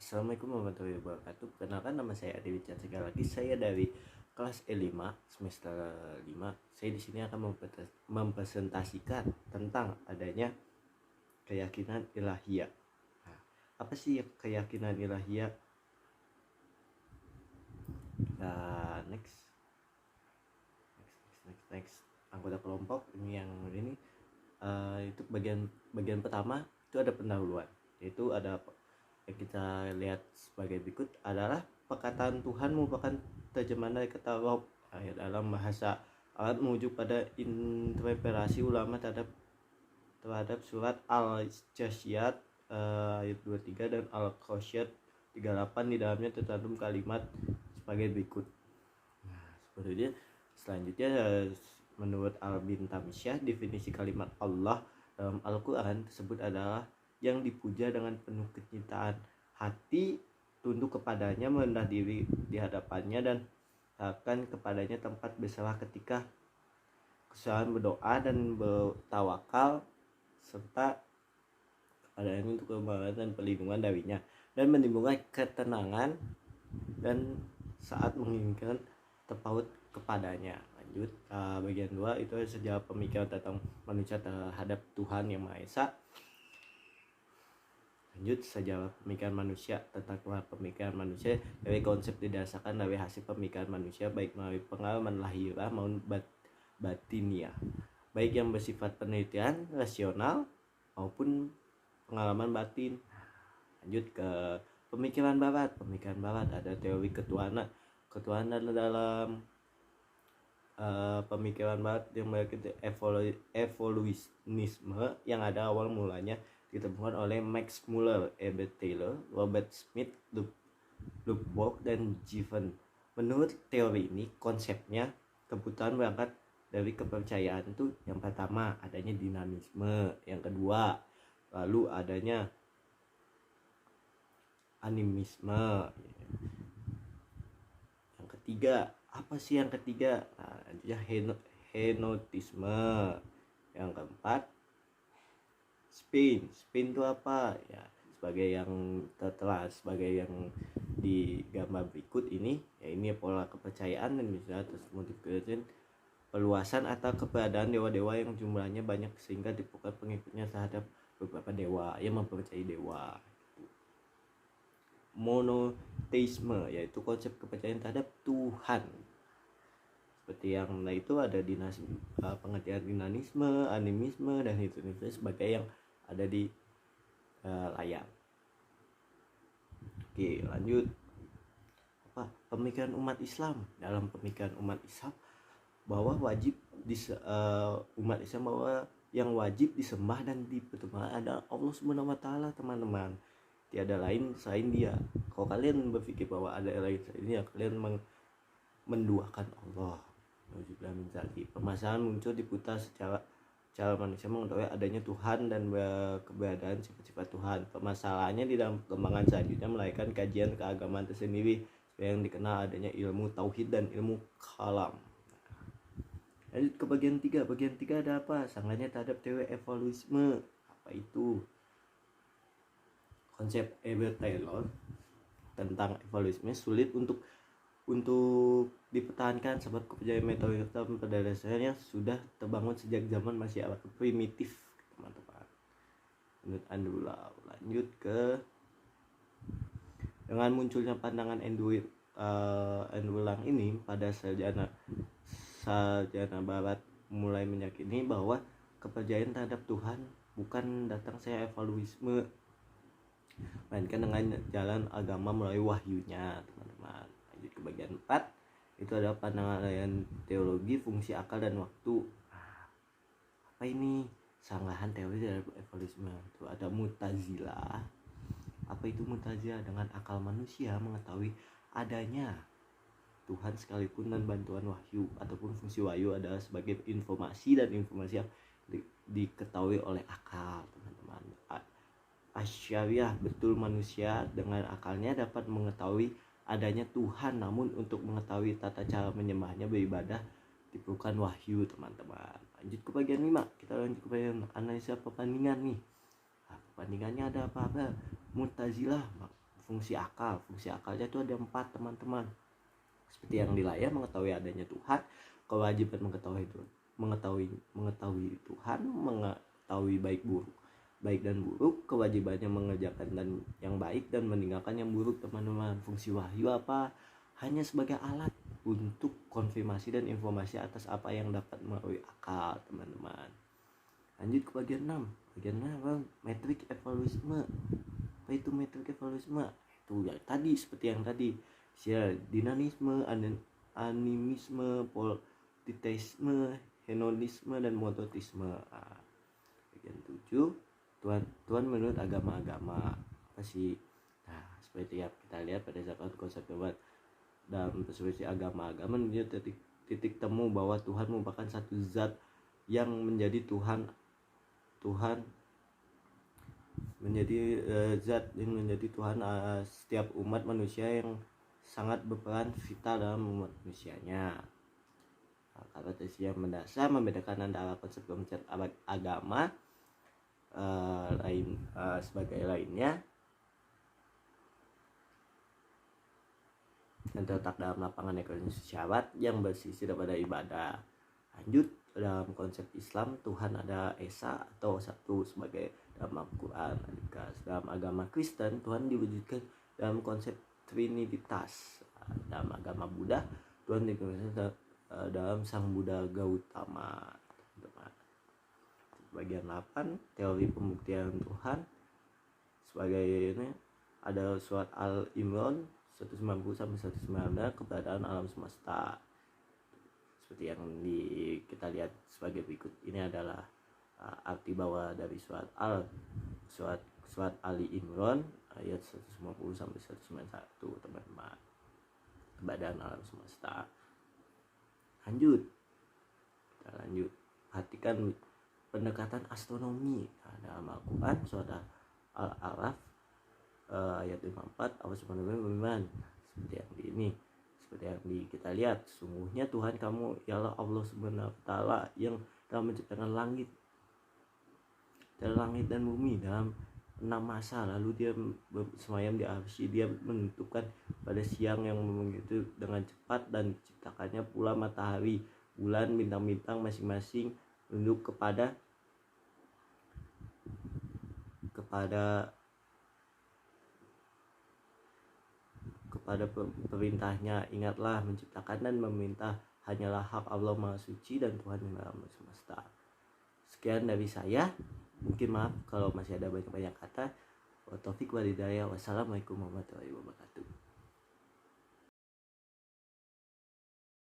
Assalamualaikum warahmatullahi wabarakatuh. Kenalkan, nama saya Adi Wicat. Sekali lagi saya dari kelas E5 semester 5. Saya di sini akan mempresentasikan tentang adanya keyakinan ilahiyah. Nah, apa sih keyakinan ilahiyah? Nah, next. Anggota kelompok ini itu bagian pertama itu ada pendahuluan, yaitu ada yang kita lihat sebagai berikut adalah perkataan Tuhan merupakan terjemahan dari kata Rob dalam bahasa Arab menuju pada interpretasi ulama terhadap surat Al-Jasyat ayat 23 dan Al-Qasyat 38. Di dalamnya tercantum kalimat sebagai berikut. Nah, selanjutnya menurut Al-Bin Tamsyah, definisi kalimat Allah dalam Al-Quran tersebut adalah yang dipuja dengan penuh kecintaan hati, tunduk kepadanya, merendah diri di hadapannya, dan akan kepadanya tempat berserah ketika kesusahan, berdoa dan bertawakal, serta kepadanya untuk kebenaran dan perlindungan darinya, dan menimbulkan ketenangan dan saat menginginkan terpaut kepadanya. Lanjut, bagian 2 itu sejarah pemikiran tentang manusia terhadap Tuhan Yang Maha Esa. Lanjut, sejarah pemikiran manusia tentang pemikiran manusia dari konsep didasarkan dari hasil pemikiran manusia, baik melalui pengalaman lahiriah maupun batiniah, baik yang bersifat penelitian rasional maupun pengalaman batin. Lanjut ke pemikiran barat. Pemikiran barat ada teori ketuhanan dalam pemikiran barat yang memiliki evolusionisme yang ada awal mulanya ditemukan oleh Max Muller, Herbert Taylor, Robert Smith, Lukeborg, dan Giffen. Menurut teori ini, konsepnya kebutuhan berangkat dari kepercayaan itu yang pertama adanya dinamisme, yang kedua lalu adanya animisme, yang ketiga apa sih yang ketiga? Nah, henotisme, yang keempat spin itu apa ya, sebagai yang tertera sebagai yang di gambar berikut ini, ya ini pola kepercayaan dan bisa terus multiplication perluasan atau keberadaan dewa-dewa yang jumlahnya banyak sehingga dibuka pengikutnya terhadap beberapa dewa yang mempercayai dewa. Monoteisme yaitu konsep kepercayaan terhadap Tuhan, seperti yang itu ada pengertian dinamisme, animisme, dan itu sebagai yang ada di layar. Oke, lanjut. Pemikiran umat Islam. Dalam pemikiran umat Islam bahwa umat Islam bahwa yang wajib disembah dan dipertemukan adalah Allah Subhanahu wa taala, teman-teman. Tiada lain selain Dia. Kalau kalian berpikir bahwa ada lain selain Dia, kalian menduakan Allah. Permasalahan muncul diputar secara manusia mengetahui adanya Tuhan dan keberadaan sifat-sifat Tuhan. Permasalahannya di dalam perkembangan selanjutnya melahirkan kajian keagamaan tersendiri yang dikenal adanya ilmu tauhid dan ilmu kalam. Lanjut ke bagian 3. Bagian 3 ada apa? Sanggahnya terhadap teori evolusionisme. Apa itu? Konsep Herbert Taylor tentang evolusionisme sulit untuk dipertahankan sebab kepercayaan metode pada dasarnya sudah terbangun sejak zaman masih primitif, teman-teman. Lanjut ke dengan munculnya pandangan Endulang ini pada sarjana barat mulai meyakini bahwa kepercayaan terhadap Tuhan bukan datang secara evolusionisme, melainkan dengan jalan agama melalui wahyunya, teman-teman. Lanjut ke bagian 4, itu adalah pandangan teologi fungsi akal dan waktu. Apa ini? Sanggahan teori dari evolusionisme. Itu ada Mu'tazilah. Apa itu Mu'tazilah? Dengan akal manusia mengetahui adanya Tuhan sekalipun dan bantuan wahyu ataupun fungsi wahyu adalah sebagai informasi, dan informasi yang diketahui oleh akal, teman-teman. Asyariah, betul manusia dengan akalnya dapat mengetahui adanya Tuhan, namun untuk mengetahui tata cara menyembahnya, beribadah, diperlukan wahyu, teman-teman. Lanjut ke bagian 5, kita lanjut ke bagian analisa perbandingan nih. Perbandingannya ada apa-apa? Mu'tazilah fungsi akal. Fungsi akalnya itu ada 4, teman-teman. Seperti yang di layar, mengetahui adanya Tuhan, kewajiban mengetahui Tuhan, mengetahui Tuhan, mengetahui baik dan buruk, kewajibannya mengerjakan dan yang baik dan meninggalkan yang buruk, teman-teman. Fungsi wahyu apa? Hanya sebagai alat untuk konfirmasi dan informasi atas apa yang dapat melalui akal, teman-teman. Lanjut ke bagian 6. Bagian 6, metrik evaluisme. Apa itu metrik evaluisme? Itu ya tadi, seperti yang tadi, dinamisme, animisme, politisme, hedonisme, dan mototisme. Bagian 7, Tuhan menurut agama-agama apa sih? Nah, seperti yang kita lihat pada zaman konsep debat dalam perspektif agama-agama, menjadi titik temu bahwa Tuhan merupakan satu zat yang menjadi Tuhan menjadi zat yang menjadi Tuhan setiap umat manusia, yang sangat berperan vital dalam umat manusianya. Karakteristik yang mendasar membedakan antara konsep agama sebagai lainnya dan terletak dalam lapangan ekonomi syarat yang bersisi daripada ibadah. Lanjut, dalam konsep Islam Tuhan ada esa atau satu sebagai dalam Al-Quran. Dalam agama Kristen Tuhan diwujudkan dalam konsep Trinitas. Dalam agama Buddha Tuhan diwujudkan dalam Sang Buddha Gautama. Bagian 8, teori pembuktian Tuhan. Sebagai ini ada surat Al-Imran 190 sampai 190, keberadaan alam semesta. Seperti yang kita lihat sebagai berikut. Ini adalah arti bawah dari surat Ali Imran ayat 150 sampai 191, teman-teman. Keberadaan alam semesta. Lanjut. Perhatikan pendekatan astronomi. Dalam Al-Quran surat Al-Araf ayat 54, awas beriman. Seperti yang kita lihat, sungguhnya Tuhan kamu ialah Allah Subhanahu wa taala yang telah menciptakan langit dan bumi dalam 6 masa, lalu dia bersemayam di arsy. Dia menentukan pada siang yang begitu dengan cepat, dan diciptakannya pula matahari, bulan, bintang-bintang masing-masing tunduk kepada perintahnya. Ingatlah, menciptakan dan meminta hanyalah hak Allah Maha Suci dan Tuhan yang alam semesta. Sekian dari saya. Mungkin maaf kalau masih ada banyak-banyak kata. Wa taufiq wal hidayah. Wassalamualaikum warahmatullahi wabarakatuh.